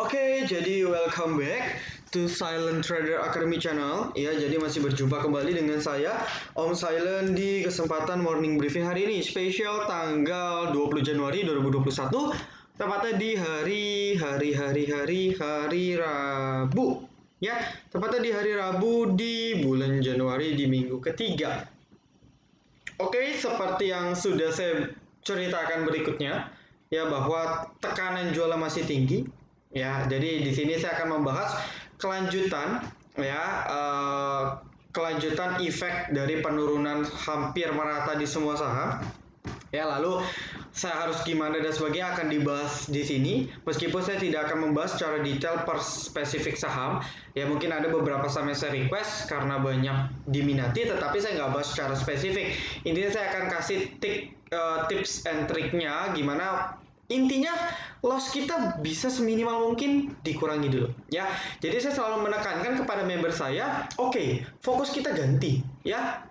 Oke, jadi welcome back to Silent Trader Academy channel. Ya, jadi masih berjumpa kembali dengan saya Om Silent di kesempatan morning briefing hari ini spesial tanggal 20 Januari 2021, tepatnya di hari Rabu. Ya, tepatnya di hari Rabu di bulan Januari di minggu ketiga. Oke, seperti yang sudah saya ceritakan berikutnya, ya bahwa tekanan jualan masih tinggi. Ya, jadi di sini saya akan membahas kelanjutan, ya, kelanjutan efek dari penurunan hampir merata di semua saham. Ya, lalu saya harus gimana dan sebagainya akan dibahas di sini. Meskipun saya tidak akan membahas secara detail per spesifik saham, ya mungkin ada beberapa saham yang saya request karena banyak diminati, tetapi saya nggak bahas secara spesifik. Intinya saya akan kasih tips and triknya gimana. Intinya loss kita bisa seminimal mungkin dikurangi dulu, ya. Jadi saya selalu menekankan kepada member saya, oke, fokus kita ganti, ya.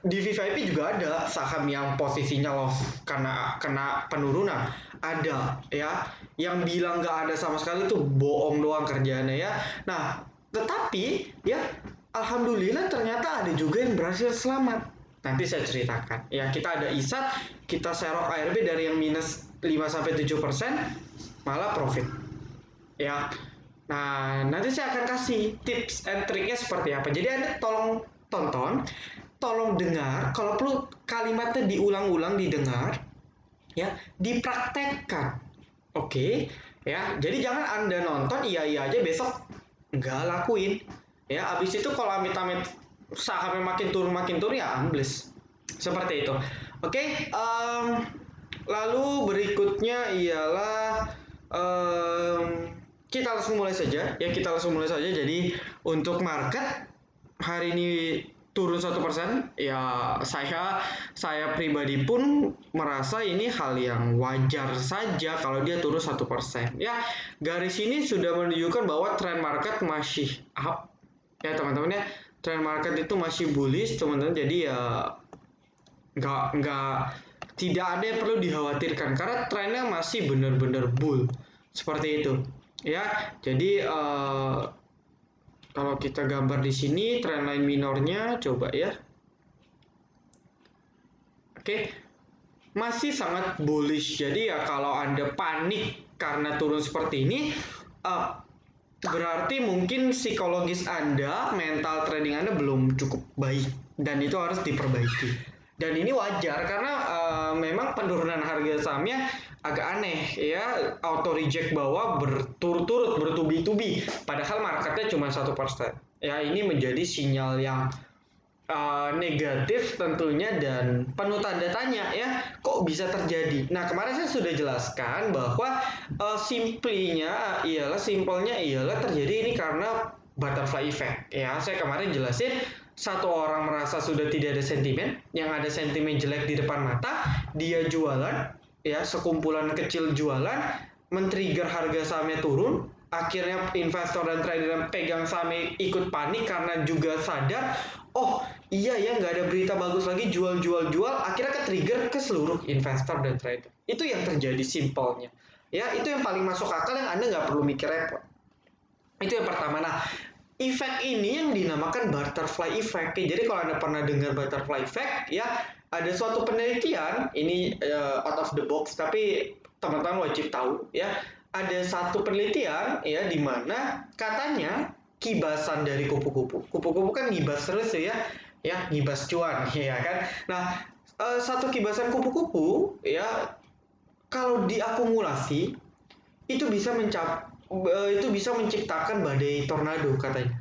Di VVIP juga ada saham yang posisinya loss karena kena penurunan, ada, ya. Yang bilang nggak ada sama sekali itu bohong doang kerjaannya, ya. Nah, tetapi ya alhamdulillah ternyata ada juga yang berhasil selamat. Nanti saya ceritakan. Ya, kita ada ISAT, kita serok ARB dari yang minus 5-7% malah profit. Ya. Nah, nanti saya akan kasih tips and triknya seperti apa. Jadi Anda tolong tonton, tolong dengar, kalau perlu kalimatnya diulang-ulang didengar, ya, dipraktekkan. Oke, ya. Jadi jangan Anda nonton iya-iya aja besok nggak lakuin. Ya, abis itu kalau amit-amit sahamnya makin turun ya ambles. Seperti itu. Oke, lalu berikutnya ialah kita langsung mulai saja. Ya, kita langsung mulai saja. Jadi untuk market hari ini turun 1%, ya saya pribadi pun merasa ini hal yang wajar saja kalau dia turun 1%. Ya, garis ini sudah menunjukkan bahwa tren market masih up. Ya, teman-teman, ya, tren market itu masih bullish, teman-teman. Jadi ya nggak tidak ada yang perlu dikhawatirkan karena trennya masih benar-benar bull seperti itu, ya. Jadi kalau kita gambar di sini trendline minornya coba, ya. Oke, masih sangat bullish. Jadi ya kalau Anda panik karena turun seperti ini, berarti mungkin psikologis Anda, mental trading Anda belum cukup baik dan itu harus diperbaiki. Dan ini wajar karena memang penurunan harga sahamnya agak aneh, ya, auto reject bawah berturut-turut bertubi-tubi padahal marketnya cuma 1%. Ya, ini menjadi sinyal yang negatif tentunya dan penuh tanda tanya, ya, kok bisa terjadi. Nah, kemarin saya sudah jelaskan bahwa simpelnya ialah terjadi ini karena butterfly effect, ya. Saya kemarin jelasin satu orang merasa sudah tidak ada sentimen, yang ada sentimen jelek di depan mata, dia jualan, ya, sekumpulan kecil jualan, men-trigger harga sahamnya turun, akhirnya investor dan trader yang pegang saham ikut panik karena juga sadar, oh iya ya nggak ada berita bagus lagi, jual, akhirnya ke trigger ke seluruh investor dan trader. Itu yang terjadi simpelnya, ya. Itu yang paling masuk akal, yang Anda nggak perlu mikir repot. Itu yang pertama. Nah, efek ini yang dinamakan butterfly effect. Jadi kalau Anda pernah dengar butterfly effect, ya, ada suatu penelitian, ini out of the box, tapi teman-teman wajib tahu, ya. Ada satu penelitian, ya, di mana katanya kibasan dari kupu-kupu. Kupu-kupu kan ngibas terus, ya, ngibas cuan, ya kan. Nah, satu kibasan kupu-kupu, ya, kalau diakumulasi itu bisa menciptakan badai tornado katanya.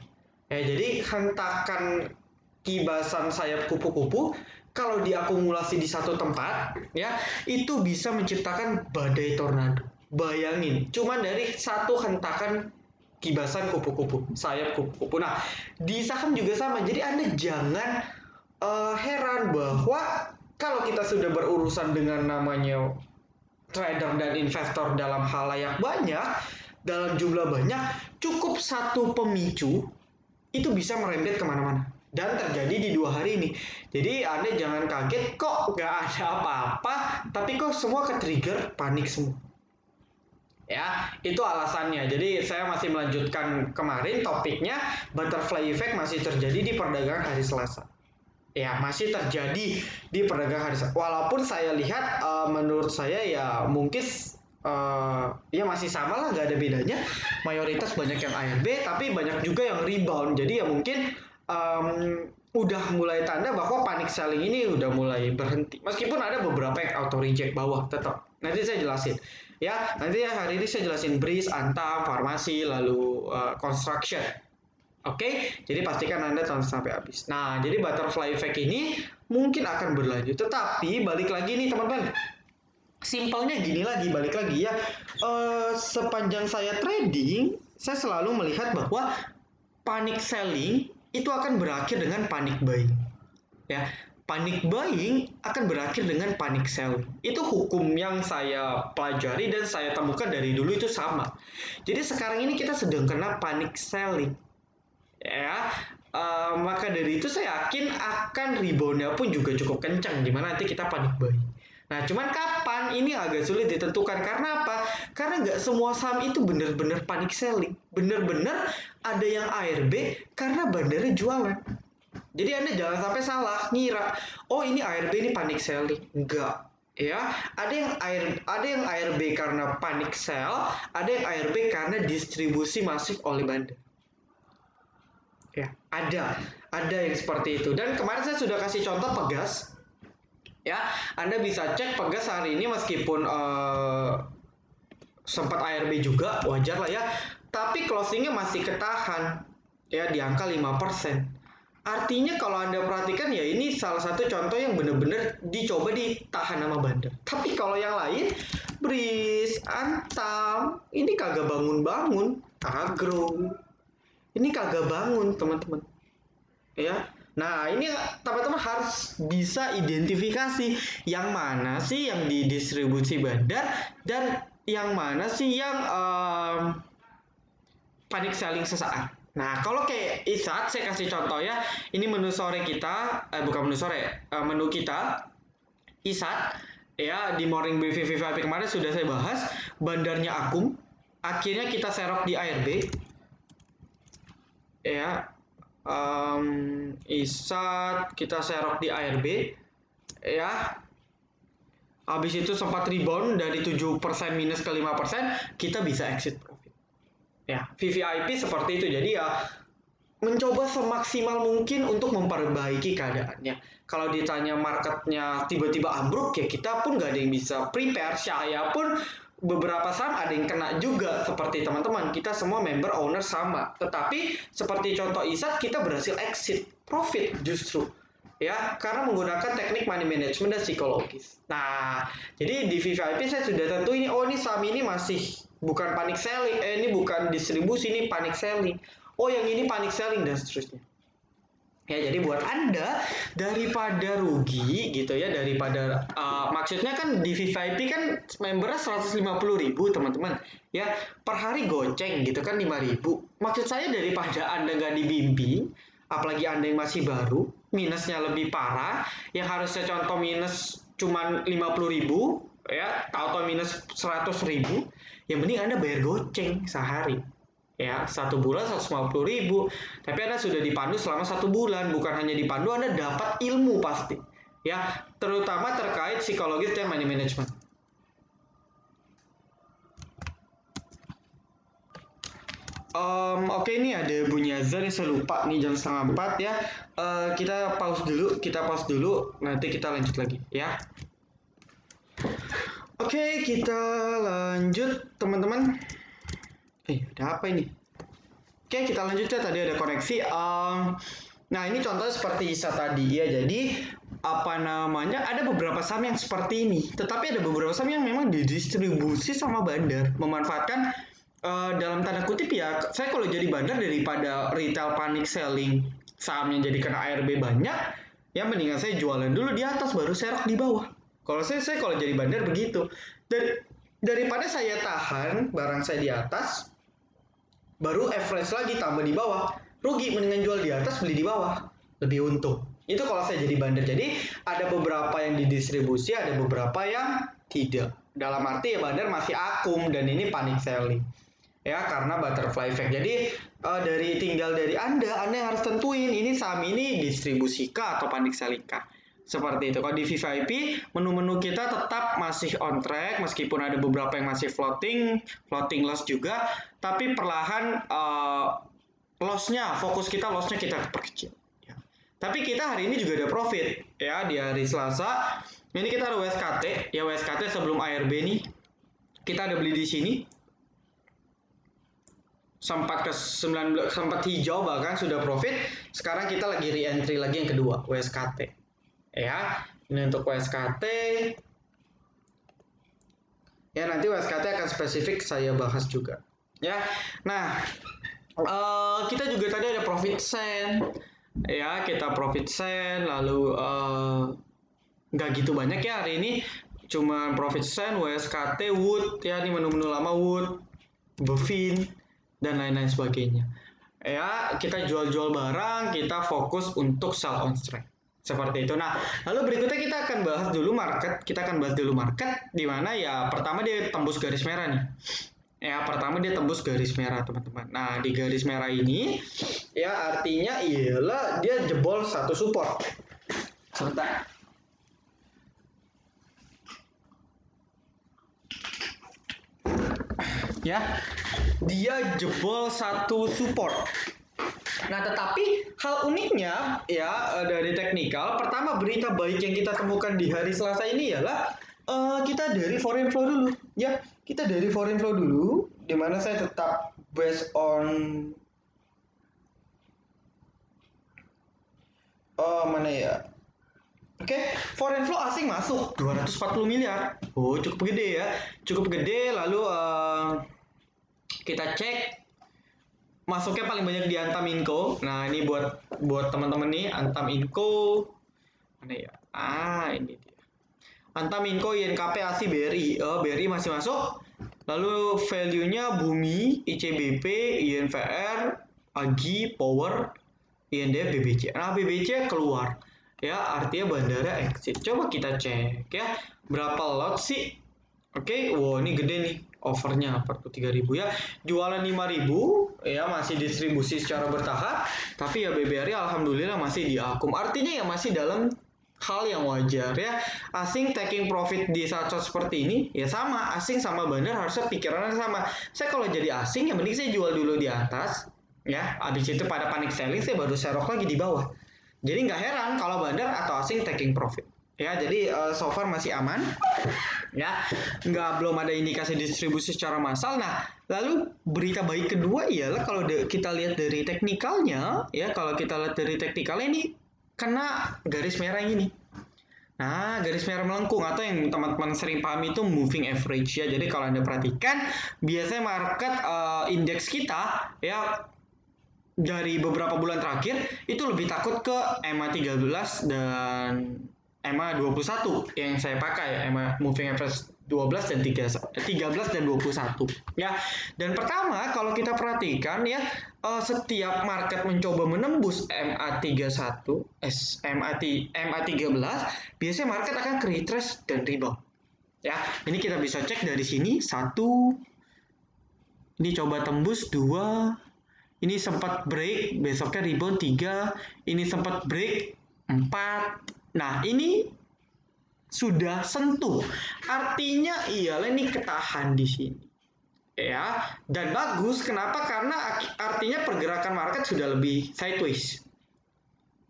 Ya, jadi hentakan kibasan sayap kupu-kupu kalau diakumulasi di satu tempat, ya, itu bisa menciptakan badai tornado. Bayangin, cuma dari satu hentakan kibasan kupu-kupu, sayap kupu-kupu. Nah, di saham juga sama. Jadi Anda jangan heran bahwa kalau kita sudah berurusan dengan namanya trader dan investor dalam halayak banyak, dalam jumlah banyak, cukup satu pemicu itu bisa merembet kemana-mana. Dan terjadi di 2 hari ini. Jadi Anda jangan kaget kok nggak ada apa-apa, tapi kok semua ke trigger panik semua. Ya, itu alasannya. Jadi saya masih melanjutkan kemarin topiknya, butterfly effect masih terjadi di perdagangan hari Selasa. Ya, masih terjadi di perdagangan hari Selasa. Walaupun saya lihat menurut saya ya mungkin ya masih sama lah, nggak ada bedanya. Mayoritas banyak yang ARB, tapi banyak juga yang rebound. Jadi ya mungkin udah mulai tanda bahwa panic selling ini udah mulai berhenti. Meskipun ada beberapa yang auto reject bawah, tetap. Nanti saya jelasin. Ya, nanti hari ini saya jelasin Breeze, Antam, Farmasi, lalu Construction. Oke, jadi pastikan Anda tonton sampai habis. Nah, jadi butterfly effect ini mungkin akan berlanjut. Tetapi balik lagi nih teman-teman. Simpelnya gini lagi, balik lagi ya. Sepanjang saya trading, saya selalu melihat bahwa panic selling itu akan berakhir dengan panic buying. Ya, panic buying akan berakhir dengan panic selling. Itu hukum yang saya pelajari dan saya temukan dari dulu itu sama. Jadi sekarang ini kita sedang kena panic selling. Ya, maka dari itu saya yakin akan reboundnya pun juga cukup kencang, dimana nanti kita panic buying. Nah, cuman kapan ini agak sulit ditentukan. Karena apa? Karena nggak semua saham itu benar-benar panic selling. Benar-benar ada yang ARB karena bandarnya jualan. Jadi Anda jangan sampai salah ngira, oh ini ARB ini panic selling. Enggak. Ya, ada yang ARB karena panic sell, ada yang ARB karena distribusi masif oleh bandar. Ya, ada yang seperti itu. Dan kemarin saya sudah kasih contoh Pegas. Ya, Anda bisa cek Pegas hari ini meskipun sempat ARB juga, wajar lah ya. Tapi closingnya masih ketahan ya di angka 5%. Artinya kalau Anda perhatikan ya ini salah satu contoh yang benar-benar dicoba ditahan sama bandar. Tapi kalau yang lain, Breeze, Antam, ini kagak bangun-bangun, Agro. Ini kagak bangun, teman-teman. Ya. Nah, ini teman-teman harus bisa identifikasi yang mana sih yang didistribusi bandar dan yang mana sih yang panic selling sesaat. Nah, kalau kayak ISAT, saya kasih contoh ya. Ini menu sore kita, bukan menu sore, menu kita ISAT ya di morning briefing VIP kemarin sudah saya bahas bandarnya Akum. Akhirnya kita serok di ARB. Ya, ISAT kita serok di ARB ya, habis itu sempat rebound dari 7% minus ke 5%, kita bisa exit profit ya. VVIP seperti itu. Jadi ya mencoba semaksimal mungkin untuk memperbaiki keadaannya. Kalau ditanya marketnya tiba-tiba ambruk ya kita pun nggak ada yang bisa prepare. Saya pun beberapa saham ada yang kena juga seperti teman-teman. Kita semua member owner sama. Tetapi seperti contoh ISAT kita berhasil exit profit justru. Ya, karena menggunakan teknik money management dan psikologis. Nah, jadi di VVIP saya sudah tentu ini, oh ini saham ini masih bukan panic selling, ini bukan distribusi, ini panic selling. Oh yang ini panic selling dan seterusnya. Ya, jadi buat Anda daripada rugi gitu ya, daripada maksudnya kan di VVIP kan membernya 150.000 teman-teman ya, per hari goceng gitu kan 5.000. Maksud saya daripada Anda nggak dibimbing, apalagi Anda yang masih baru, minusnya lebih parah, yang harusnya contoh minus cuman 50.000 ya, tahu-tahu minus 100.000, yang mending Anda bayar goceng sehari. Ya, 1 bulan 150.000. Tapi Anda sudah dipandu selama 1 bulan, bukan hanya dipandu, Anda dapat ilmu pasti. Ya, terutama terkait psikologis dan money management. Oke, ini ada bunyi azan, saya lupa nih jam 3:30 ya. Kita pause dulu, nanti kita lanjut lagi ya. Oke, kita lanjut teman-teman. Ada apa ini? Oke, kita lanjut ya. Tadi ada koneksi. Nah, ini contohnya seperti ISA tadi ya. Jadi, apa namanya? Ada beberapa saham yang seperti ini. Tetapi ada beberapa saham yang memang didistribusi sama bandar. Memanfaatkan dalam tanda kutip ya. Saya kalau jadi bandar daripada retail panic selling sahamnya jadi kena ARB banyak, ya mendingan saya jualan dulu di atas baru serok di bawah. Kalau saya kalau jadi bandar begitu. Daripada saya tahan barang saya di atas, baru average lagi tambah di bawah, rugi, mendingan jual di atas beli di bawah, lebih untung. Itu kalau saya jadi bandar. Jadi ada beberapa yang didistribusi, ada beberapa yang tidak Dalam arti ya Bandar masih akum dan ini panic selling. Ya, karena butterfly effect. Jadi tinggal dari Anda yang harus tentuin ini saham ini distribusi kah atau panic selling kah. Seperti itu. Kalau di VVIP, menu-menu kita tetap masih on track meskipun ada beberapa yang masih floating loss juga, tapi perlahan fokus kita perkecil. Ya. Tapi kita hari ini juga ada profit ya di hari Selasa. Ini kita ada WSKT, ya WSKT sebelum ARB nih. Kita ada beli di sini. Sempat hijau bahkan sudah profit. Sekarang kita lagi re-entry lagi yang kedua, WSKT. Ya, ini untuk WSKT. Ya, nanti WSKT akan spesifik saya bahas juga. Ya, nah kita juga tadi ada profit sen. Ya, kita profit sen, lalu nggak gitu banyak ya hari ini. Cuma profit sen, WSKT, Wood, ya ini menu-menu lama Wood, Bevin, dan lain-lain sebagainya. Ya, kita jual-jual barang, kita fokus untuk sell on strength. Seperti itu. Nah, lalu berikutnya kita akan bahas dulu market. Di mana ya pertama dia tembus garis merah nih. Ya, pertama dia tembus garis merah, teman-teman. Nah, di garis merah ini ya artinya ialah dia jebol satu support. Sebentar. Ya, dia jebol satu support. Nah, tetapi hal uniknya ya dari teknikal, pertama berita baik yang kita temukan di hari Selasa ini ialah kita dari foreign flow dulu. Ya, kita dari foreign flow dulu, di mana saya tetap based on mana ya? Oke, foreign flow asing masuk 240 miliar. Oh, cukup gede ya. Cukup gede, lalu kita cek masuknya paling banyak di Antam Inco. Nah, ini buat teman-teman nih, Antam Inco. Mana ya? Ini dia. Antam Inco, INKP, ASI, BRI. BRI masih masuk. Lalu value-nya Bumi, ICBP, INVR, AGI, Power, INDF, BBC. Nah, BBC keluar. Ya, artinya bandara exit. Coba kita cek ya. Berapa lot sih? Oke, wow ini gede nih. Overnya 43.000 ya. Jualan 5.000 ya, masih distribusi secara bertahap. Tapi ya BBRI alhamdulillah masih di akum. Artinya ya masih dalam hal yang wajar ya. Asing taking profit di saat-saat seperti ini ya sama. Asing sama bandar harusnya pikirannya sama. Saya kalau jadi asing ya mending saya jual dulu di atas ya. Habis itu pada panic selling saya baru serok lagi di bawah. Jadi nggak heran kalau bandar atau asing taking profit. Ya, jadi so far masih aman. Ya, belum ada indikasi distribusi secara massal. Nah, lalu berita baik kedua ialah kalau kita lihat dari teknikalnya, ya kalau kita lihat dari teknikalnya ini kena garis merah ini. Nah, garis merah melengkung atau yang teman-teman sering paham itu moving average ya. Jadi kalau Anda perhatikan, biasanya market indeks kita ya dari beberapa bulan terakhir itu lebih takut ke EMA 13 dan EMA 21 yang saya pakai, EMA moving average 12 dan 13 dan 21 ya. Dan pertama kalau kita perhatikan ya setiap market mencoba menembus MA 31 MA 13 biasanya market akan ke retrace dan rebound ya. Ini kita bisa cek dari sini 1, ini coba tembus 2, ini sempat break, besoknya rebound 3, ini sempat break 4. Nah, ini sudah sentuh. Artinya ialah ini ketahan di sini. Ya, dan bagus. Kenapa? Karena artinya pergerakan market sudah lebih sideways.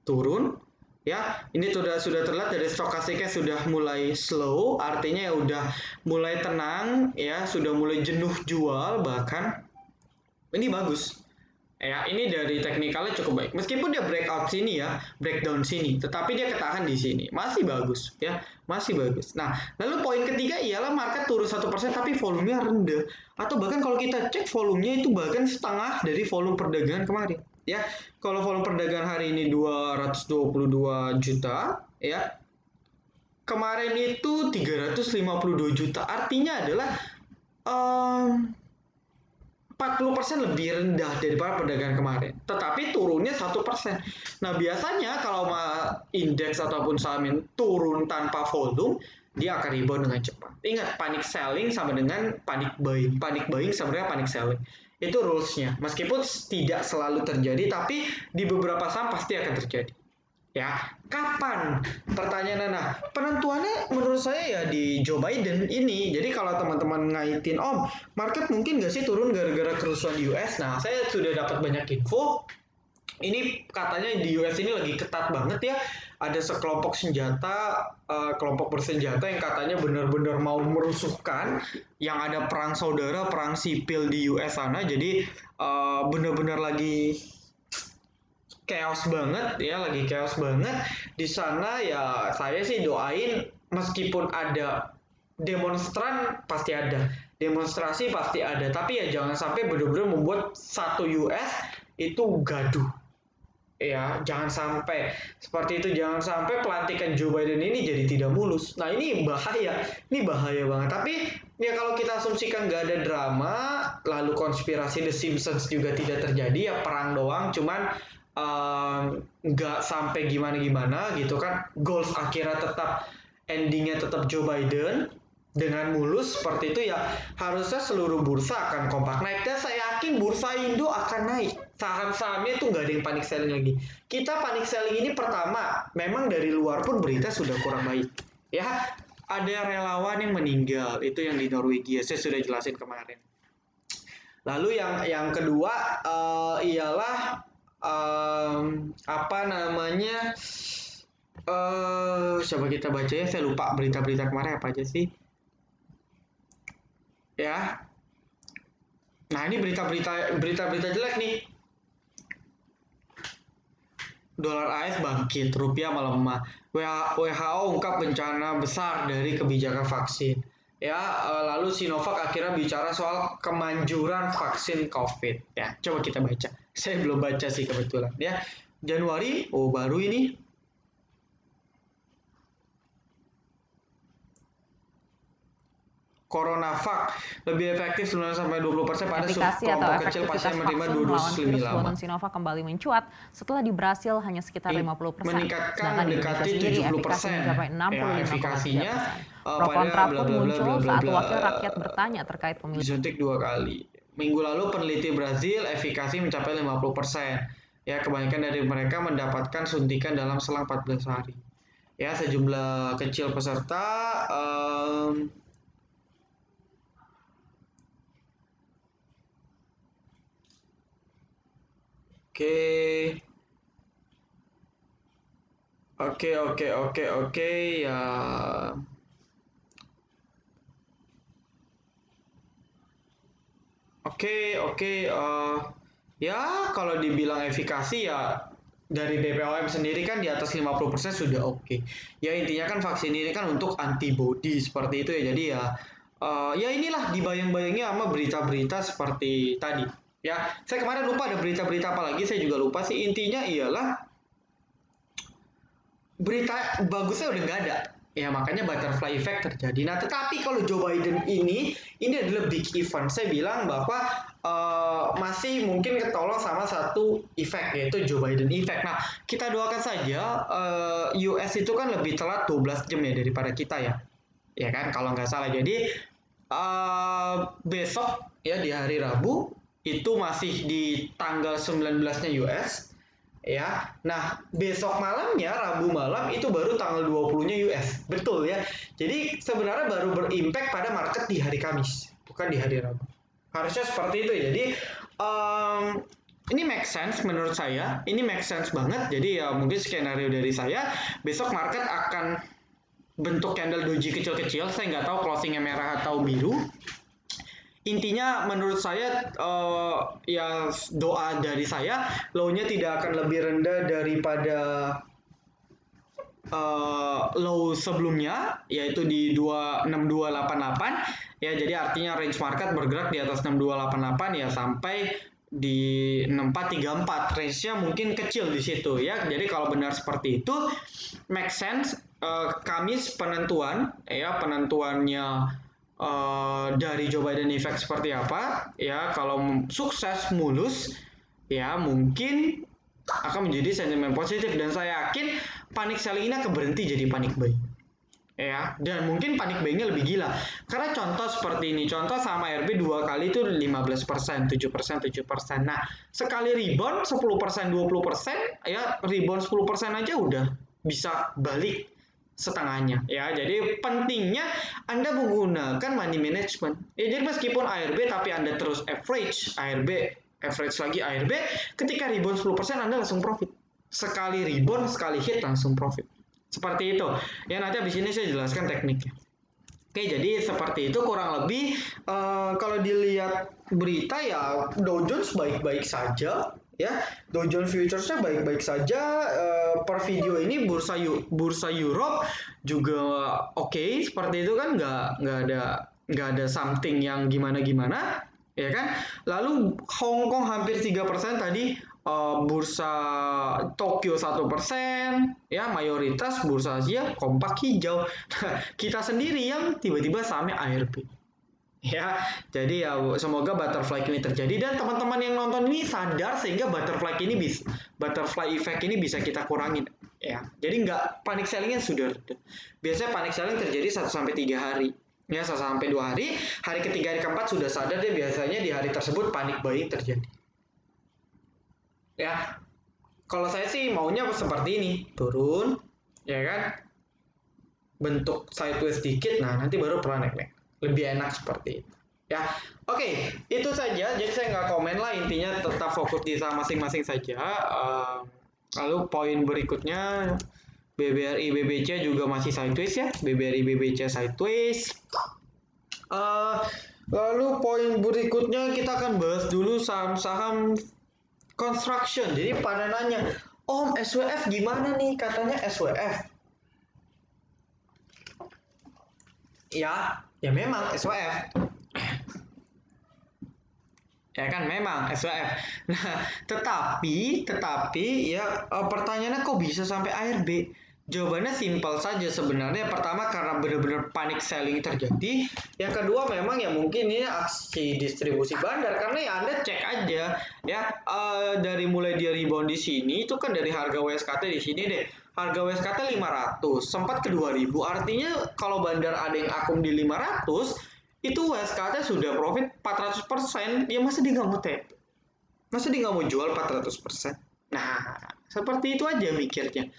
Turun, ya. Ini sudah terlihat dari stokastiknya sudah mulai slow, artinya ya udah mulai tenang, ya, sudah mulai jenuh jual bahkan. Ini bagus. Ya, ini dari teknikalnya cukup baik. Meskipun dia breakout sini ya, breakdown sini, tetapi dia ketahan di sini. Masih bagus ya, masih bagus. Nah, lalu poin ketiga ialah market turun 1% tapi volumenya rendah. Atau bahkan kalau kita cek volumenya itu bahkan setengah dari volume perdagangan kemarin. Ya, kalau volume perdagangan hari ini 222 juta ya. Kemarin itu 352 juta. Artinya adalah 40% lebih rendah daripada perdagangan kemarin, tetapi turunnya 1%. Nah, biasanya kalau indeks ataupun saham yang turun tanpa volume, dia akan rebound dengan cepat. Ingat, panic selling sama dengan panic buying. Panic buying sama dengan panic selling. Itu rules-nya. Meskipun tidak selalu terjadi, tapi di beberapa saham pasti akan terjadi. Ya, kapan? Pertanyaan nah, penentuannya menurut saya ya di Joe Biden ini. Jadi kalau teman-teman ngaitin, market mungkin nggak sih turun gara-gara kerusuhan di US? Nah, saya sudah dapat banyak info. Ini katanya di US ini lagi ketat banget ya. Ada sekelompok senjata, kelompok bersenjata yang katanya benar-benar mau merusuhkan, yang ada perang saudara, perang sipil di US sana. Jadi benar-benar lagi chaos banget ya, lagi chaos banget di sana ya. Saya sih doain, meskipun ada demonstran pasti ada, demonstrasi pasti ada, tapi ya jangan sampai benar-benar membuat satu US itu gaduh ya, jangan sampai seperti itu. Jangan sampai pelantikan Joe Biden ini jadi tidak mulus. Nah, ini bahaya banget. Tapi ya kalau kita asumsikan nggak ada drama, lalu konspirasi The Simpsons juga tidak terjadi, ya perang doang, cuman nggak sampai gimana-gimana gitu kan, goals akhirnya tetap, endingnya tetap Joe Biden dengan mulus seperti itu ya, harusnya seluruh bursa akan kompak naik. Dan saya yakin bursa Indo akan naik, saham-sahamnya itu nggak ada yang panik selling lagi. Kita panik selling ini pertama, memang dari luar pun berita sudah kurang baik ya. Ada relawan yang meninggal, itu yang di Norwegia, saya sudah jelasin kemarin. Lalu yang kedua ialah apa namanya, coba kita baca ya, saya lupa berita-berita kemarin apa aja sih ya. Nah, ini berita-berita jelek nih. Dolar AS bangkit, rupiah melemah. WHO ungkap bencana besar dari kebijakan vaksin. Ya, lalu Sinovac akhirnya bicara soal kemanjuran vaksin COVID. Ya, coba kita baca. Saya belum baca sih kebetulan. Ya, Januari, baru ini. CoronaVac lebih efektif 9-20% pada kelompok kecil pasien menerima 2 dosis lebih lama. Sinovac kembali mencuat setelah di Brasil hanya sekitar 50%. Sedangkan di Indonesia sendiri efikasinya mencapai 65%. Pro kontra pun muncul saat wakil rakyat bertanya terkait pemilihan. Disuntik 2 kali. Minggu lalu peneliti Brasil efikasi mencapai 50%. Ya, kebanyakan dari mereka mendapatkan suntikan dalam selang 14 hari. Ya, sejumlah kecil peserta Oke ya. Ya kalau dibilang efikasi ya, dari BPOM sendiri kan di atas 50% sudah oke. Ya intinya kan vaksin ini kan untuk antibody seperti itu ya. Jadi ya inilah dibayang-bayangi sama berita-berita seperti tadi. Ya, saya kemarin lupa ada berita-berita apa lagi, saya juga lupa sih. Intinya ialah berita bagusnya udah nggak ada. Ya, makanya butterfly effect terjadi. Nah, tetapi kalau Joe Biden ini adalah big event. Saya bilang bahwa masih mungkin ketolong sama satu efek, yaitu Joe Biden effect. Nah, kita doakan saja. US itu kan lebih telat 12 jam ya daripada kita ya. Ya kan, kalau nggak salah. Jadi, besok ya di hari Rabu, itu masih di tanggal 19-nya US ya. Nah, besok malamnya, Rabu malam itu baru tanggal 20-nya US. Betul ya. Jadi sebenarnya baru berimpact pada market di hari Kamis, bukan di hari Rabu. Harusnya seperti itu ya. Jadi ini make sense menurut saya. Ini make sense banget. Jadi ya mungkin skenario dari saya, besok market akan bentuk candle doji kecil-kecil. Saya nggak tahu closingnya merah atau biru. Intinya menurut saya ya doa dari saya, low-nya tidak akan lebih rendah daripada low sebelumnya, yaitu di 26288 ya. Jadi artinya range market bergerak di atas 6288 ya sampai di 6434. Range-nya mungkin kecil di situ ya. Jadi kalau benar seperti itu make sense. Kamis penentuan ya, penentuannya dari Joe Biden effect seperti apa ya. Kalau sukses mulus ya mungkin akan menjadi sentimen positif, dan saya yakin panic selling ini akan berhenti jadi panic buy. ya, dan mungkin panic buying-nya lebih gila karena contoh seperti ini, contoh saham ARB 2 kali itu 15%, 7%, 7%. Nah, sekali rebound 10%, 20%, ya rebound 10% aja udah bisa balik setengahnya, ya. Jadi pentingnya Anda menggunakan money management, ya. Jadi meskipun ARB tapi Anda terus average lagi ARB, ketika rebound 10% Anda langsung profit. Sekali rebound, sekali hit langsung profit. Seperti itu. Ya, nanti habis ini saya jelaskan tekniknya. Oke, jadi seperti itu kurang lebih. Kalau dilihat berita ya Dow Jones baik-baik saja, ya. Dow Jones Futures-nya baik-baik saja. Per video ini bursa Europe juga oke, seperti itu kan, nggak ada something yang gimana-gimana, ya kan? Lalu Hong Kong hampir 3% tadi, bursa Tokyo 1%, ya, mayoritas bursa Asia kompak hijau. Kita sendiri yang tiba-tiba sahamnya ARB. Ya, jadi ya semoga butterfly ini terjadi dan teman-teman yang nonton ini sadar sehingga butterfly effect ini bisa kita kurangin, ya. Jadi nggak panic sellingnya sudah reda. Biasanya panic selling terjadi 1-3 hari. Ya, 1-2 hari. Hari ketiga, hari keempat sudah sadar deh, biasanya di hari tersebut panic buying terjadi. Ya, kalau saya sih maunya seperti ini, turun, ya kan, bentuk sideways sedikit, nah nanti baru pelan naik, lebih enak seperti itu, ya. Oke, itu saja. Jadi saya nggak komen lah, intinya tetap fokus di saham masing-masing saja. Lalu poin berikutnya, BBRI BBC juga masih sideways, ya. BBRI BBC sideways. Lalu poin berikutnya kita akan bahas dulu saham-saham construction. Jadi pada nanya, Om, SWF gimana nih? Katanya SWF. Ya memang SWF. Ya kan, memang SWF. Nah, tetapi ya, pertanyaannya kok bisa sampai ARB? Jawabannya simpel saja sebenarnya. Pertama, karena benar-benar panic selling terjadi. Yang kedua, memang ya mungkin ini aksi distribusi bandar, karena ya Anda cek aja, ya, dari mulai dia rebound di sini itu kan dari harga WSKT di sini deh. Harga WSKT 500, sempat ke 2000. Artinya kalau bandar ada yang akum di 500, itu WSKT sudah profit 400%. Ya masa dia nggak mau TP? Masa dia nggak mau jual 400%? Nah, seperti itu aja mikirnya.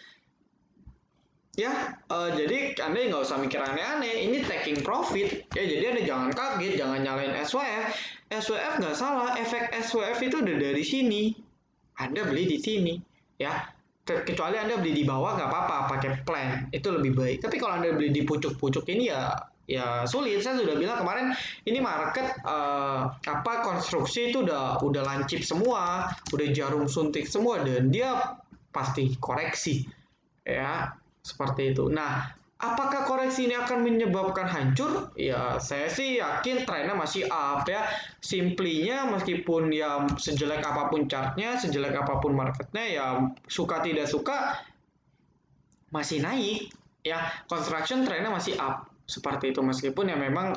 Ya, jadi Anda nggak usah mikir aneh-aneh. Ini taking profit. Ya, jadi Anda jangan kaget, jangan nyalain SWF. SWF nggak salah. Efek SWF itu udah dari sini. Anda beli di sini, ya. Kecuali Anda beli di bawah nggak apa-apa, pakai plan. Itu lebih baik. Tapi kalau Anda beli di pucuk-pucuk ini ya sulit. Saya sudah bilang kemarin, ini market konstruksi itu udah lancip semua, udah jarum suntik semua, dan dia pasti koreksi, ya, seperti itu. Nah, apakah koreksi ini akan menyebabkan hancur? Ya, saya sih yakin trennya masih up, ya. Simply-nya meskipun ya sejelek apapun chartnya, sejelek apapun marketnya, ya suka tidak suka masih naik, ya. Construction trennya masih up. Seperti itu, meskipun ya memang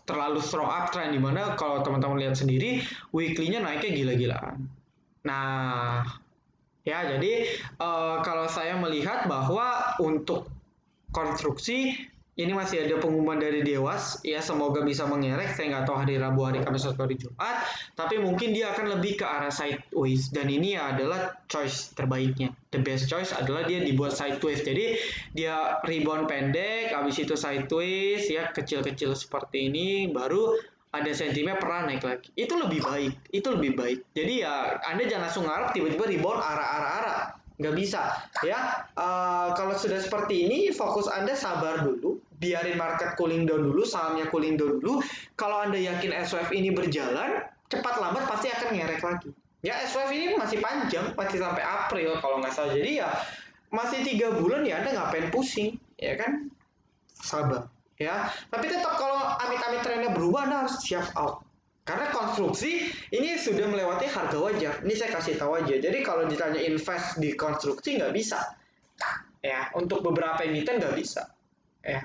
terlalu strong up trend, dimana kalau teman-teman lihat sendiri weekly-nya naiknya gila-gilaan. Nah, ya, jadi kalau saya melihat bahwa untuk konstruksi ini masih ada pengumuman dari Dewas, ya, semoga bisa mengerek. Saya nggak tahu hari Rabu, hari Kamis, atau hari Jumat, tapi mungkin dia akan lebih ke arah sideways, dan ini adalah choice terbaiknya. The best choice adalah dia dibuat sideways, jadi dia rebound pendek, habis itu sideways, ya, kecil-kecil seperti ini, baru ada sentimen pernah naik lagi. Itu lebih baik. Jadi ya Anda jangan langsung ngarep tiba-tiba rebound arah-arah, nggak bisa, ya. Kalau sudah seperti ini, fokus Anda sabar dulu, biarin market cooling down dulu, sahamnya cooling down dulu. Kalau Anda yakin SWF ini berjalan, cepat lambat pasti akan ngerek lagi. Ya, SWF ini masih panjang, masih sampai April kalau nggak salah. Jadi ya masih 3 bulan, ya Anda ngapain pusing, ya kan? Sabar, ya. Tapi tetap kalau amit-amit trennya berubah, Anda harus siap out. Karena konstruksi ini sudah melewati harga wajar. Ini saya kasih tahu aja. Jadi kalau ditanya invest di konstruksi nggak bisa, ya. Untuk beberapa emiten nggak bisa, ya.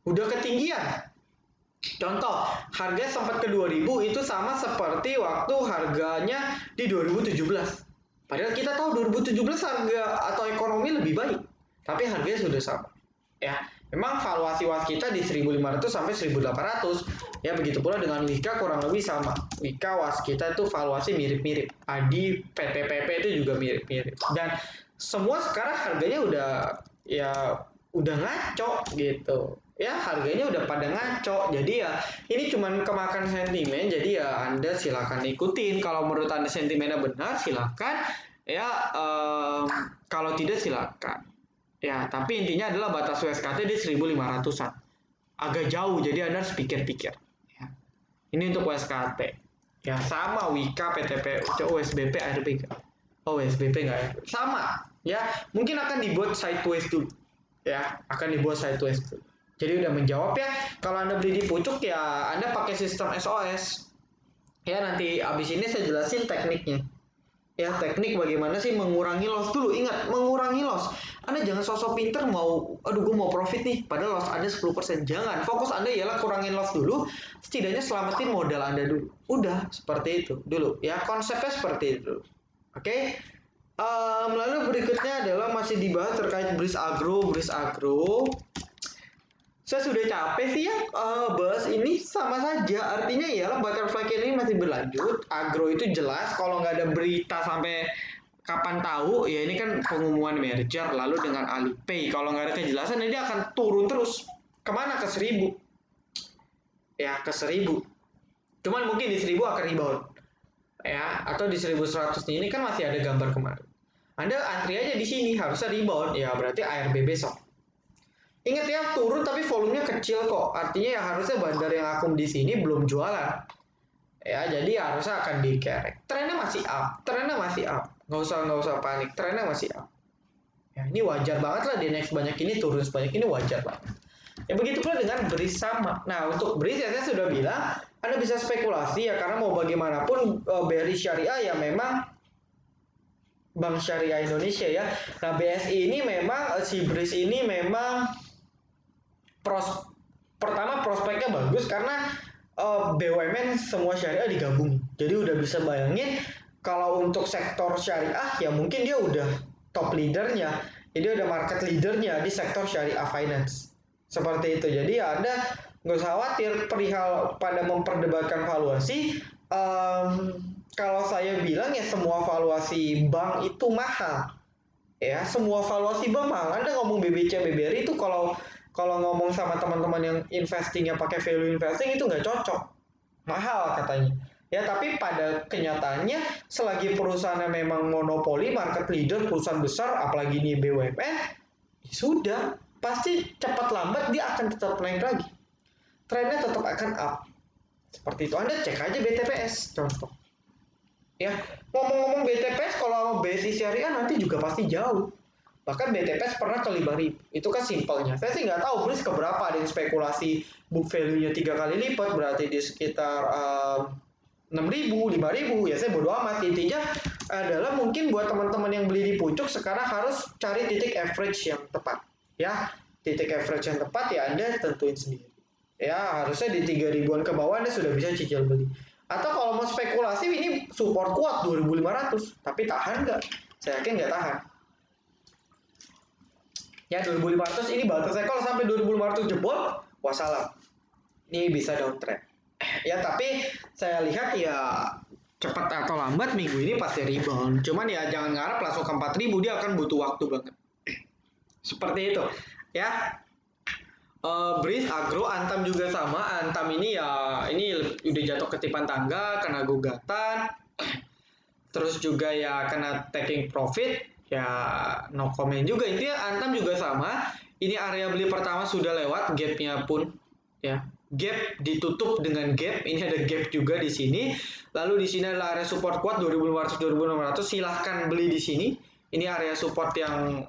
Udah ketinggian. Contoh, harga sempat ke 2000, itu sama seperti waktu harganya di 2017. Padahal kita tahu 2017 harga atau ekonomi lebih baik, tapi harganya sudah sama, ya. Memang valuasi waskita di 1.500 sampai 1.800. Ya begitu pula dengan Wika kurang lebih sama. Wika waskita itu valuasi mirip-mirip. Adi PTPP itu juga mirip-mirip. Dan semua sekarang harganya udah ngaco gitu. Ya harganya udah pada ngaco. Jadi ya ini cuman kemakan sentimen. Jadi ya Anda silakan ikutin. Kalau menurut Anda sentimennya benar silakan. Ya kalau tidak silakan. Ya, tapi intinya adalah batas USKT di 1.500-an. Agak jauh, jadi Anda harus pikir-pikir. Ya. Ini untuk USKT. Ya, sama Wika, PTP, USBP, ARB. Oh, USBP nggak ya? Sama. Ya, mungkin akan dibuat sideways dulu. Ya, akan dibuat sideways dulu. Jadi udah menjawab ya. Kalau Anda beli di pucuk ya Anda pakai sistem SOS. Ya, nanti abis ini saya jelasin tekniknya. Ya, teknik bagaimana sih mengurangi loss dulu. Ingat, mengurangi loss. Anda jangan sosok pinter aduh gue mau profit nih, padahal loss Anda 10%. Jangan, fokus Anda ialah kurangin loss dulu, setidaknya selamatin modal Anda dulu. Udah, seperti itu dulu. Ya, konsepnya seperti itu. Oke? Lalu berikutnya adalah masih dibahas terkait Breeze Agro. Saya sudah capek sih ya bahas ini sama saja. Artinya ialah butterfly cane ini masih berlanjut. Agro itu jelas kalau nggak ada berita sampai kapan tahu ya ini kan pengumuman merger lalu dengan Alipay. Kalau nggak ada kejelasan ini akan turun terus. Kemana? Ke 1.000. Ya ke 1.000. Cuman mungkin di 1.000 akan rebound. Ya atau di 1.100 ini kan masih ada gambar kemarin. Anda antri aja di sini harusnya rebound. Ya berarti ARB besok. Ingat ya, turun tapi volumenya kecil kok. Artinya ya harusnya bandar yang akum di sini belum jualan. Ya, jadi harusnya akan dikerek. Trennya masih up. Nggak usah panik. Trennya masih up. Ya, ini wajar banget lah di next banyak ini turun sebanyak ini wajar banget. Ya begitu pula dengan Breeze sama. Nah, untuk Breeze ya saya sudah bilang, Anda bisa spekulasi ya karena mau bagaimanapun BRI Syariah ya memang Bank Syariah Indonesia ya. Nah, BSI ini memang si Breeze ini memang pertama prospeknya bagus karena BUMN semua syariah digabung. Jadi udah bisa bayangin kalau untuk sektor syariah ya mungkin dia udah top leadernya. Jadi udah market leadernya di sektor syariah finance. Seperti itu. Jadi ya Anda nggak usah khawatir perihal pada memperdebatkan valuasi. Kalau saya bilang ya semua valuasi bank itu mahal. Ya, semua valuasi bank mahal. Anda ngomong BBC, BBRI itu kalau ngomong sama teman-teman yang investingnya pakai value investing itu nggak cocok, mahal katanya. Ya tapi pada kenyataannya selagi perusahaannya memang monopoli, market leader, perusahaan besar, apalagi ini BUMN, ya sudah pasti cepat lambat dia akan tetap naik lagi. Trennya tetap akan up. Seperti itu. Anda cek aja BTPS contoh. Ya ngomong-ngomong BTPS kalau BSI Syariah nanti juga pasti jauh. Bahkan BTPS pernah ke 5.000. Itu kan simpelnya. Saya sih nggak tahu Breeze keberapa. Ada yang spekulasi book value-nya 3 kali lipat. Berarti di sekitar 6.000, 5.000. Ya saya bodo amat. Intinya adalah mungkin buat teman-teman yang beli di pucuk sekarang harus cari titik average yang tepat. Ya, titik average yang tepat ya Anda tentuin sendiri. Ya, harusnya di 3.000-an ke bawah Anda sudah bisa cicil beli. Atau kalau mau spekulasi ini support kuat 2.500. Tapi tahan nggak? Saya yakin nggak tahan. Ya 2.500 ini batasnya kalau sampai 2.500 jebol, wassalam. Ini bisa downtrend. Ya tapi saya lihat ya cepat atau lambat minggu ini pasti rebound. Cuman ya jangan ngarep langsung ke 4.000, dia akan butuh waktu banget. Seperti itu. Ya. Breeze, Agro, Antam juga sama. Antam ini ya ini udah jatuh ketipan tangga, kena gugatan. Terus juga ya kena taking profit. Ya no comment juga, intinya Antam juga sama. Ini area beli pertama sudah lewat, gapnya pun ya gap ditutup dengan gap. Ini ada gap juga di sini. Lalu di sini adalah area support kuat 2.500 2.600. Silahkan beli di sini. Ini area support yang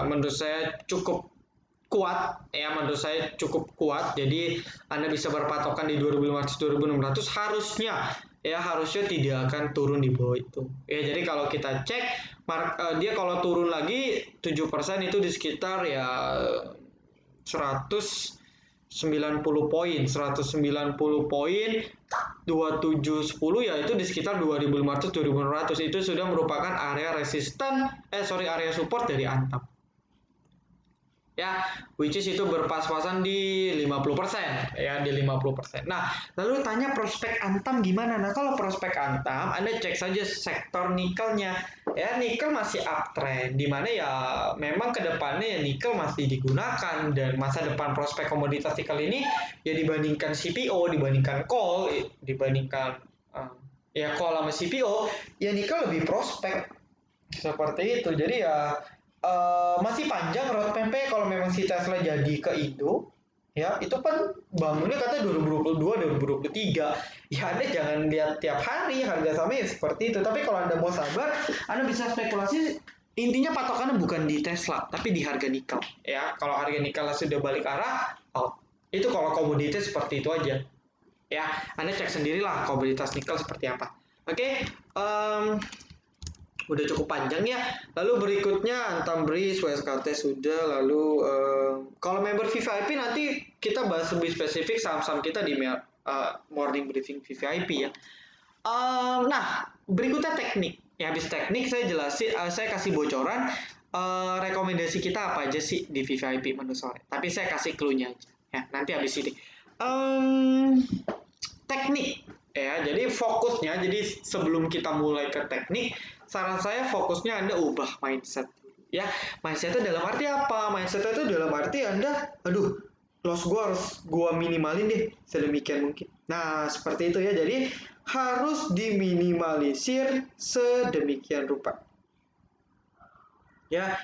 menurut saya cukup kuat ya, menurut saya cukup kuat. Jadi Anda bisa berpatokan di 2.500 2.600 harusnya tidak akan turun di bawah itu. Ya jadi kalau kita cek dia kalau turun lagi 7% itu di sekitar ya 190 poin, 190 poin 2710 ya itu di sekitar 2.500 2.600 itu sudah merupakan area resisten area support dari Antam. Ya, which is itu berpas-pasan di 50%, ya, di 50%. Nah, lalu tanya prospek Antam gimana? Nah, kalau prospek Antam, Anda cek saja sektor nikelnya. Ya, nikel masih uptrend, di mana ya memang kedepannya ya nikel masih digunakan, dan masa depan prospek komoditas nikel ini ya dibandingkan CPO, dibandingkan coal, dibandingkan ya coal sama CPO, ya nikel lebih prospek seperti itu. Jadi ya masih panjang roadmap-nya kalau memang si Tesla jadi ke Indo. Ya, itu kan bangunnya katanya 2022, 2023. Ya, Anda jangan lihat tiap hari harga sahamnya ya seperti itu. Tapi kalau Anda mau sabar, Anda bisa spekulasi. Intinya patokannya bukan di Tesla, tapi di harga nikel. Ya, kalau harga nikel sudah balik arah, out. Itu kalau komoditas seperti itu aja. Ya, Anda cek sendirilah komoditas nikel seperti apa. Oke, udah cukup panjang ya. Lalu berikutnya Antam Breeze, WSKT sudah. Lalu kalau member VVIP nanti kita bahas lebih spesifik saham-saham kita di morning briefing VVIP ya. Nah, berikutnya teknik. Ya, habis teknik saya jelasin, saya kasih bocoran rekomendasi kita apa aja sih di VVIP menu sore. Tapi saya kasih clue-nya aja. Ya, nanti habis ini. Teknik ya, jadi fokusnya, jadi sebelum kita mulai ke teknik, saran saya fokusnya Anda ubah mindset ya. Mindset itu dalam arti apa? Mindset itu dalam arti Anda, aduh, loss gua minimalin deh sedemikian mungkin. Nah, seperti itu ya. Jadi harus diminimalisir sedemikian rupa. Ya,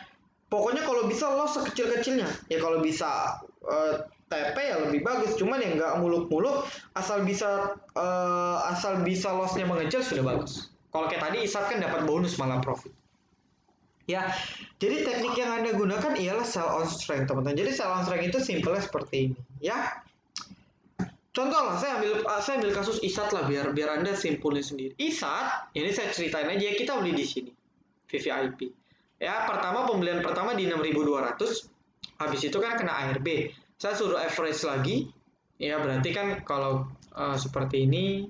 pokoknya kalau bisa loss sekecil-kecilnya. Ya kalau bisa TP ya lebih bagus, cuman ya nggak muluk-muluk, asal bisa lossnya mengecil sudah bagus. Kalau kayak tadi Isat kan dapat bonus malah profit. Ya, jadi teknik yang Anda gunakan ialah sell on strength, teman-teman. Jadi sell on strength itu simpelnya seperti ini, ya. Contoh lah, saya ambil kasus Isat lah, biar Anda simpulin sendiri. Isat, ini saya ceritain aja, kita beli di sini, VVIP. Ya, pembelian pertama di 6.200, habis itu kan kena ARB. Saya suruh average lagi, ya berarti kan kalau seperti ini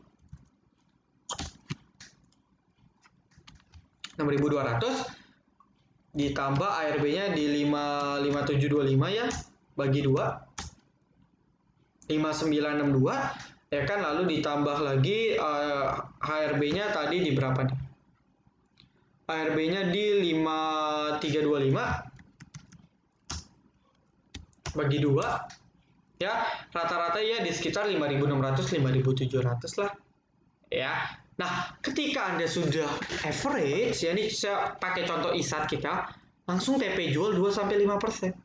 6.200 ditambah ARB-nya di 5725 ya, bagi 2 5962 ya kan, lalu ditambah lagi HRB-nya tadi di berapa nih? HRB-nya di 5325 bagi 2 ya, rata-rata ya di sekitar 5.600 5.700 lah ya. Nah, ketika Anda sudah average, ya ini saya pakai contoh ISAT kita, langsung TP jual 2-5%.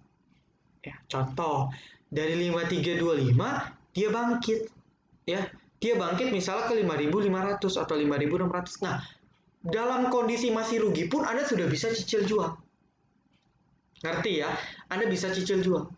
Ya, contoh dari 5325 dia bangkit. Ya, dia bangkit misalnya ke 5.500 atau 5.600. Nah, dalam kondisi masih rugi pun Anda sudah bisa cicil jual. Ngerti ya? Anda bisa cicil jual.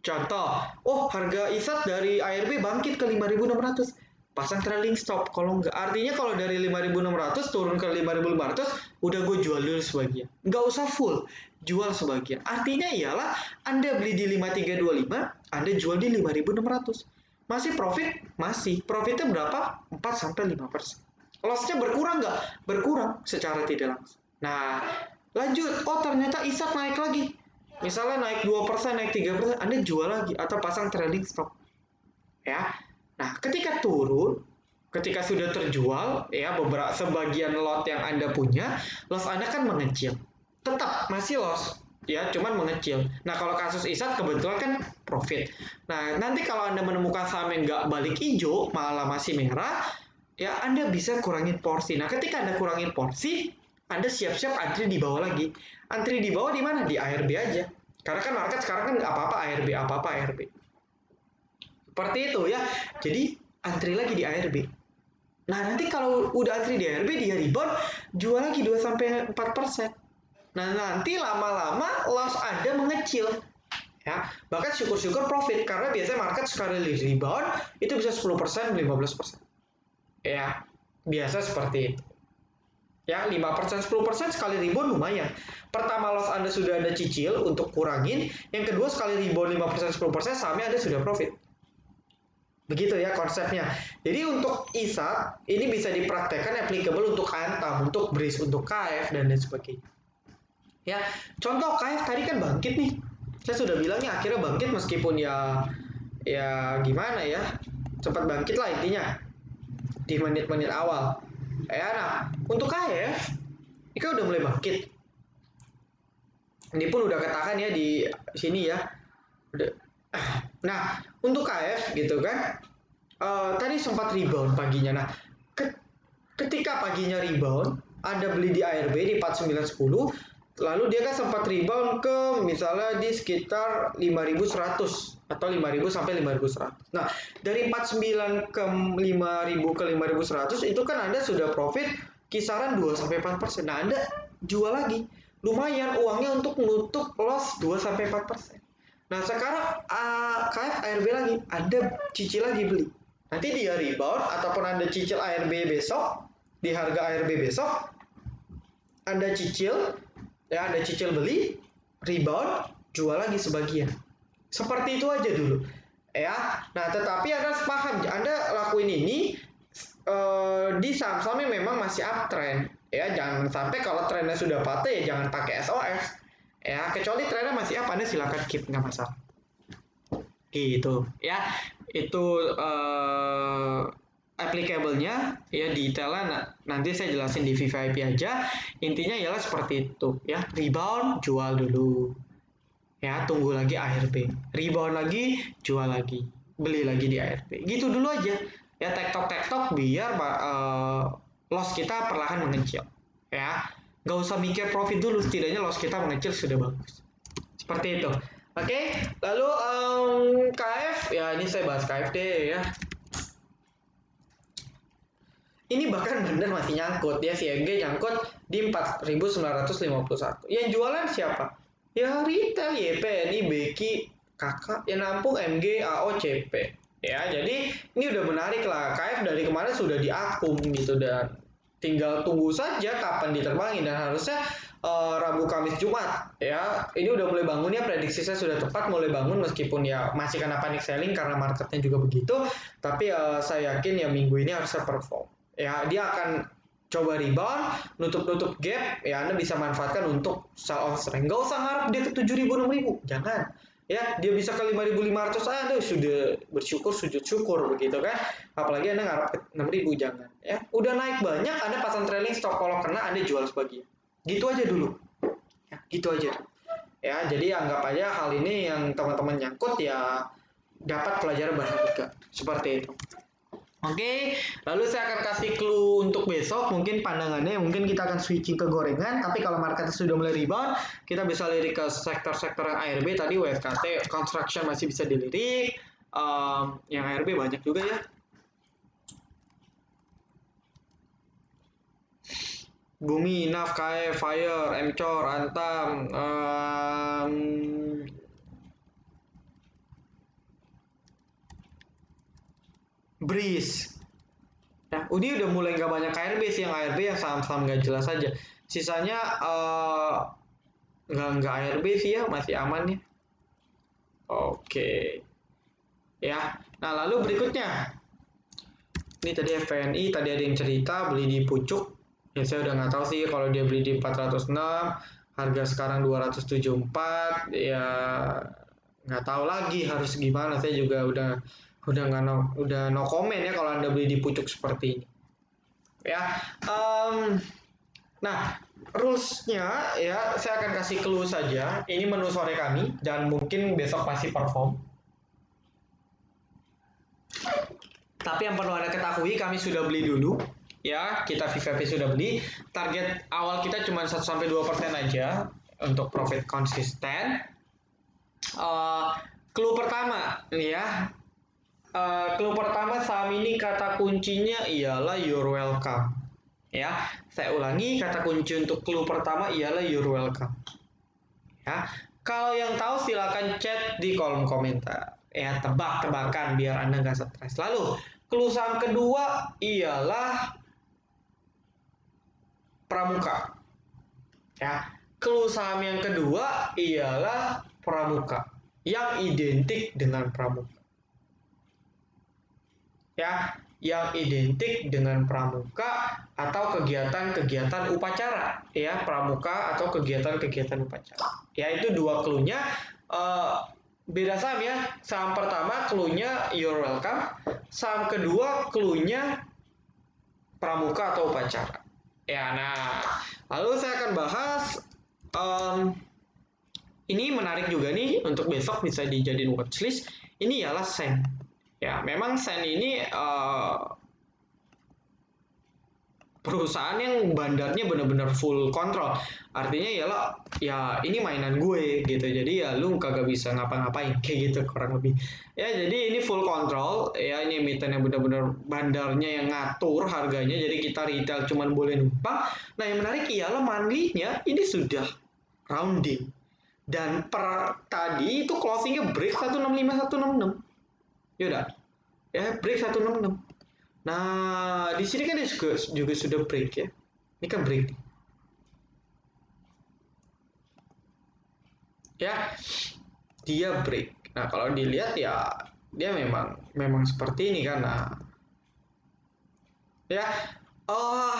Contoh, oh harga ISAT dari ARB bangkit ke 5.600, pasang trailing stop. Kalau nggak, artinya kalau dari 5.600 turun ke 5.500, udah gue jual dulu sebagian. Nggak usah full, jual sebagian. Artinya ialah Anda beli di 5325, Anda jual di 5.600. Masih profit? Masih. Profitnya berapa? 4-5%. Lossnya berkurang nggak? Berkurang secara tidak langsung. Nah, lanjut. Oh ternyata ISAT naik lagi. Misalnya naik 2%, naik 3%, Anda jual lagi atau pasang trailing stop. Ya. Nah, ketika turun, ketika sudah terjual, ya sebagian lot yang Anda punya, loss Anda kan mengecil. Tetap masih loss, ya, cuman mengecil. Nah, kalau kasus ISAT kebetulan kan profit. Nah, nanti kalau Anda menemukan saham yang nggak balik hijau, malah masih merah, ya Anda bisa kurangin porsi. Nah, ketika Anda kurangin porsi, Anda siap-siap antri di bawah lagi. Antri di bawah di mana? Di ARB aja. Karena kan market sekarang kan apa-apa ARB, apa-apa ARB. Seperti itu ya. Jadi antri lagi di ARB. Nah, nanti kalau udah antri di ARB, dia rebound, jual lagi 2-4%. Nah, nanti lama-lama loss Anda mengecil. Ya, bahkan syukur-syukur profit, karena biasanya market sekali rebound itu bisa 10%, 15%. Ya, biasa seperti itu. Ya, 5%, 10% sekali rebound lumayan. Pertama loss Anda sudah Anda cicil untuk kurangin, yang kedua sekali rebound 5%, 10%, sahamnya Anda sudah profit. Begitu ya konsepnya. Jadi untuk ISAT, ini bisa dipraktekkan applicable untuk Antam, untuk Breeze, untuk KF, dan lain sebagainya. Ya, contoh KF tadi kan bangkit nih. Saya sudah bilangnya akhirnya bangkit meskipun ya gimana ya, cepat bangkit lah intinya di menit-menit awal. Nah untuk KF ini kan udah mulai bangkit. Ini pun udah katakan ya di sini ya. Nah untuk KF gitu kan, tadi sempat rebound paginya. Nah ketika paginya rebound, Anda beli di ARB di 4910, lalu dia kan sempat rebound ke misalnya di sekitar 5100 atau 5000 sampai 5100. Nah, dari 49 ke 5000 ke 5100 itu kan Anda sudah profit kisaran 2 sampai 4%. Nah, Anda jual lagi. Lumayan uangnya untuk menutup loss 2 sampai 4%. Nah, sekarang KF ARB lagi, Anda cicil lagi beli. Nanti dia rebound ataupun Anda cicil ARB besok di harga ARB besok, Anda cicil ya, Anda cicil beli, rebound, jual lagi sebagian. Seperti itu aja dulu. Ya. Nah, tetapi Anda paham, Anda lakuin ini di saham-saham yang memang masih uptrend. Ya, jangan sampai kalau trennya sudah patah ya jangan pakai SOS. Ya, kecuali trennya masih up, Anda silakan keep, nggak masalah. Gitu ya, itu applicable-nya ya, detailnya nanti saya jelasin di VVIP aja. Intinya ialah seperti itu ya, rebound jual dulu ya, tunggu lagi ARB, rebound lagi jual lagi, beli lagi di ARB, gitu dulu aja ya, tektok biar loss kita perlahan mengecil ya, nggak usah mikir profit dulu, setidaknya loss kita mengecil sudah bagus. Seperti itu. Oke, lalu KF, ya ini saya bahas KF deh ya. Ini bahkan bener masih nyangkut ya, CMG nyangkut di 4951. Yang jualan siapa? Ya retail, YPNI, Beki, Kakak, yang nampung MG, AO, CP. Ya, jadi ini udah menarik lah. KF dari kemarin sudah diakum gitu, dan tinggal tunggu saja kapan diterbangin, dan harusnya Rabu, Kamis, Jumat ya, ini udah mulai bangun ya, prediksi saya sudah tepat, mulai bangun meskipun ya masih kena panic selling karena marketnya juga begitu, tapi saya yakin ya minggu ini harusnya perform ya, dia akan coba rebound, nutup gap ya, Anda bisa manfaatkan untuk sell on strength. Nggak usah ngarep dia ke 7.000 6.000, jangan ya, dia bisa ke 5.500, Anda sudah bersyukur, sujud syukur begitu kan, apalagi Anda ngarep ke 6.000, jangan ya, udah naik banyak Anda pasang trailing stop, kalau kena Anda jual sebagian, gitu aja dulu ya, gitu aja ya. Jadi anggap aja hal ini yang teman-teman nyangkut ya dapat pelajaran berharga seperti itu. Oke, lalu saya akan kasih clue untuk besok, mungkin pandangannya, mungkin kita akan switching ke gorengan, tapi kalau market sudah mulai rebound, kita bisa lirik ke sektor-sektor yang ARB tadi, WSKT, construction masih bisa dilirik, yang ARB banyak juga ya. Bumi, Naf, KF, Fire, Mcor, Antam, Breeze. Nah, ini udah mulai nggak banyak KRB sih, yang ARB yang saham-saham nggak jelas aja. Sisanya nggak ARB sih ya, masih aman ya. Oke. Ya, nah lalu berikutnya. Ini tadi FPNI, tadi ada yang cerita beli di pucuk. Ya saya udah nggak tahu sih kalau dia beli di 406, harga sekarang 274, ya nggak tahu lagi harus gimana. Saya juga udah nggak udah no comment ya kalau Anda beli di pucuk seperti ini. Ya, nah rulesnya ya saya akan kasih clue saja. Ini menu sore kami dan mungkin besok masih perform. Tapi yang perlu Anda ketahui, kami sudah beli dulu. Ya, kita VVP sudah beli. Target awal kita cuma 1-2% aja untuk profit konsisten. Clue pertama, ya. Clue pertama, saham ini kata kuncinya ialah you're welcome. Ya, saya ulangi, kata kunci untuk clue pertama ialah you're welcome. Ya, kalau yang tahu silakan chat di kolom komentar. Ya, tebak-tebakan biar Anda nggak stres. Lalu, clue saham kedua ialah Pramuka. Ya, clue saham yang kedua ialah Pramuka, yang identik dengan Pramuka. Ya, yang identik dengan pramuka atau kegiatan-kegiatan upacara ya, pramuka atau kegiatan-kegiatan upacara ya, itu dua clue-nya. beda saham ya. Saham pertama clue-nya you're welcome. Saham kedua clue-nya pramuka atau upacara. Ya, nah, lalu saya akan bahas ini menarik juga nih untuk besok bisa dijadiin watchlist. Ini ialah Sen. Ya, memang Sen ini perusahaan yang bandarnya benar-benar full kontrol. Artinya ialah ya ini mainan gue gitu. Jadi ya lu kagak bisa ngapa-ngapain kayak gitu kurang lebih. Ya jadi ini full kontrol. Ya ini emiten yang benar-benar bandarnya yang ngatur harganya. Jadi kita retail cuman boleh numpang. Nah yang menarik ialah monthly-nya ini sudah rounding. Dan per tadi itu closingnya break 165 166. Yaudah. Ya break 166. Nah, di sini kan dia juga sudah break ya. Ini kan break. Ya, dia break. Nah, kalau dilihat ya dia memang seperti ini kan. Nah, ya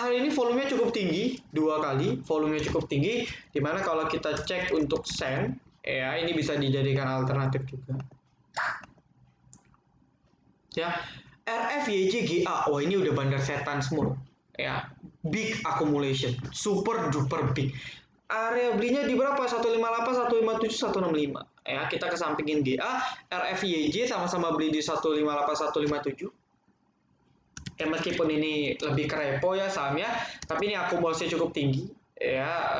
hari ini volumenya cukup tinggi, 2 kali volumenya cukup tinggi. Dimana kalau kita cek untuk Sen, ya ini bisa dijadikan alternatif juga. Ya, RFYJGA, wah ini udah bandar setan semua. Ya, big accumulation, super duper big. Area belinya di berapa? 158, 157, 165. Ya, kita kesampingin GA, RFYJ sama-sama beli di 158, 157. Ya meskipun ini lebih ke repo ya sahamnya, tapi ini akumulasi cukup tinggi. Ya,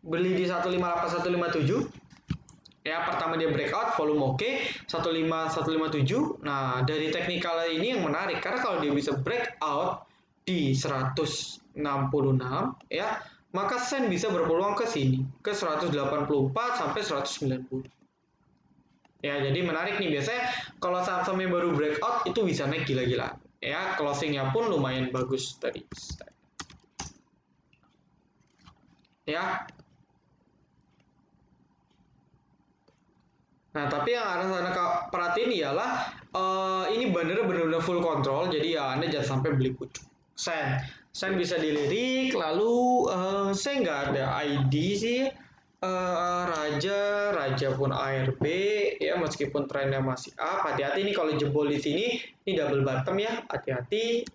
beli di 158, 157. Ya, pertama dia breakout, volume oke, 15 157. Nah, dari teknikal ini yang menarik karena kalau dia bisa breakout di 166 ya, maka Sen bisa berpeluang ke sini, ke 184 sampai 190. Ya, jadi menarik nih biasanya kalau saham-saham yang baru breakout itu bisa naik gila-gila. Ya, closingnya pun lumayan bagus tadi. Ya, nah, tapi yang harus Anda perhatiin ialah ini benar-benar full control, jadi ya Anda jangan sampai beli pucuk. Sen bisa dilirik, lalu saya nggak ada ID sih. Raja pun ARB, ya meskipun trennya masih up, hati-hati nih kalau jebol di sini, ini double bottom ya, hati-hati.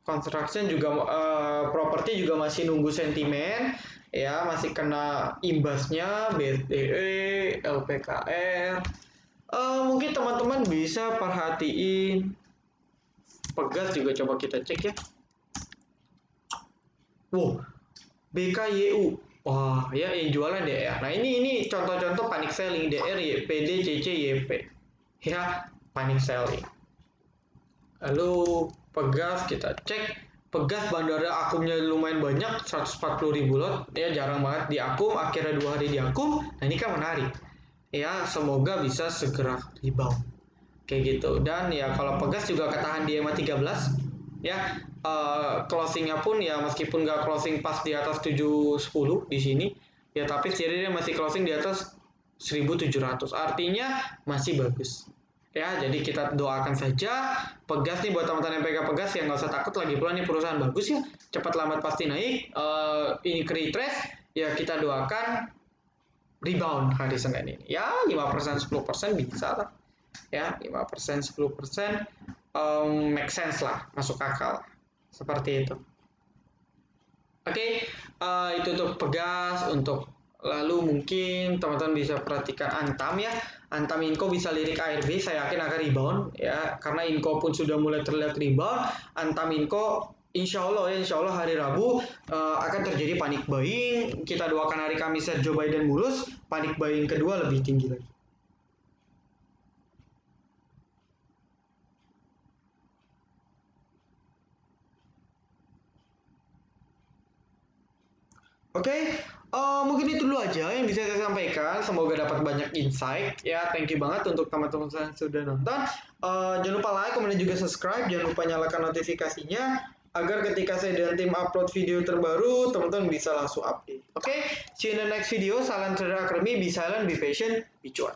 Construction juga properti juga masih nunggu sentimen ya, masih kena imbasnya BTE, LPKR. Mungkin teman-teman bisa perhatiin Pegas juga, coba kita cek ya. Wow, BKYU. Wah, ya yang jualan DR. Nah, ini contoh-contoh panic selling DR, YPD, CC, YP. Ya, panic selling. Lalu Pegas kita cek, Pegas bandara akumnya lumayan banyak, 140.000 lot, ya jarang banget di akum, akhirnya 2 hari di akum. Nah ini kan menarik, ya semoga bisa segera rebound kayak gitu. Dan ya kalau Pegas juga ketahan di EMA 13 ya, closingnya pun ya meskipun nggak closing pas di atas 710 di sini ya, tapi setidaknya dia masih closing di atas 1700, artinya masih bagus. Ya, jadi kita doakan saja Pegas nih, buat teman-teman yang pegang Pegas ya nggak usah takut, lagi pula nih perusahaan bagus ya, cepat lambat pasti naik. Ini ke retrace ya, kita doakan rebound hari Senin ini. Ya 5% 10% bisa lah. Ya 5% 10% make sense lah, masuk akal. Seperti itu. Oke, itu untuk Pegas. Untuk lalu mungkin teman-teman bisa perhatikan Antam ya. Antam Inco bisa lirik ARB, saya yakin akan rebound ya, karena Inco pun sudah mulai terlihat rebound. Antam Inco insya Allah hari Rabu akan terjadi panic buying. Kita doakan hari Kamis Joe Biden mulus, panic buying kedua lebih tinggi lagi. Oke, mungkin itu dulu aja yang bisa saya sampaikan. Semoga dapat banyak insight. Ya, thank you banget untuk teman-teman yang sudah nonton. Jangan lupa like, komen, dan juga subscribe. Jangan lupa nyalakan notifikasinya agar ketika saya dan tim upload video terbaru, teman-teman bisa langsung update. Oke, see you in the next video. Salam Trader Academy. Be silent, be patient, be cuan.